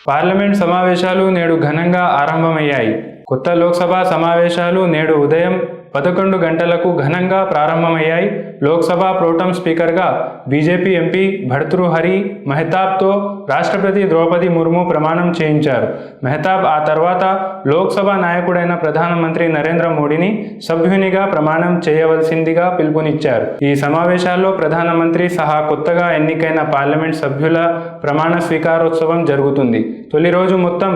Parliament సమావేశాలు నేడు ఘనంగా ఆరంభమయ్యాయి. కొత్త లోక్సభ సమావేశాలు నేడు ఉదయం 11 గంటలకు ఘనంగా ప్రారంభమయ్యాయి. లోక్సభ ప్రోటం స్పీకర్గా బీజేపీ ఎంపీ భర్తృహరి మెహతాబ్తో రాష్ట్రపతి ద్రౌపది ముర్ము ప్రమాణం చేయించారు. మెహతాబ్ ఆ తర్వాత లోక్సభ నాయకుడైన ప్రధానమంత్రి నరేంద్ర మోడీని సభ్యునిగా ప్రమాణం చేయవలసిందిగా పిలుపునిచ్చారు. ఈ సమావేశాల్లో ప్రధానమంత్రి సహా కొత్తగా ఎన్నికైన పార్లమెంట్ సభ్యుల ప్రమాణ స్వీకారోత్సవం జరుగుతుంది. తొలి రోజు మొత్తం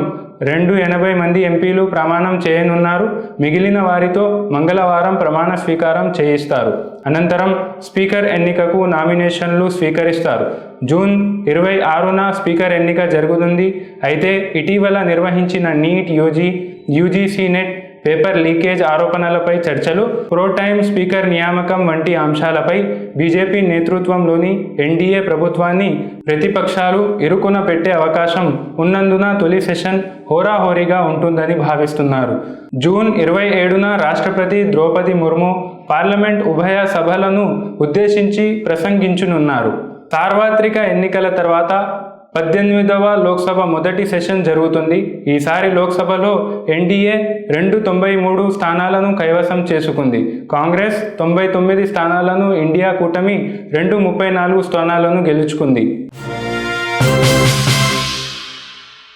280 మంది ఎంపీలు ప్రమాణం చేయనున్నారు. మిగిలిన వారితో మంగళవారం ప్రమాణ స్వీకారం చేయిస్తారు. అనంతరం స్పీకర్ ఎన్నికకు నామినేషన్లు స్వీకరిస్తారు. జూన్ 26న స్పీకర్ ఎన్నిక జరుగుతుంది. అయితే ఇటీవల నిర్వహించిన NEET, UGC NET paper leakage ఆరోపణలపై చర్చలు, ప్రోటైమ్ స్పీకర్ నియామకం వంటి అంశాలపై బీజేపీ నేతృత్వంలోని ఎన్డీఏ ప్రభుత్వాన్ని ప్రతిపక్షాలు ఇరుకున పెట్టే అవకాశం ఉన్నందున తొలి సెషన్ హోరాహోరీగా ఉంటుందని భావిస్తున్నారు. జూన్ 27న రాష్ట్రపతి ద్రౌపది ముర్ము పార్లమెంట్ ఉభయ సభలను ఉద్దేశించి ప్రసంగించనున్నారు. సార్వత్రిక ఎన్నికల తర్వాత 18వ లోక్సభ మొదటి సెషన్ జరుగుతుంది. ఈసారి లోక్సభలో ఎన్డీఏ 293 స్థానాలను కైవసం చేసుకుంది. కాంగ్రెస్ 99 స్థానాలను, ఇండియా కూటమి 234 స్థానాలను గెలుచుకుంది.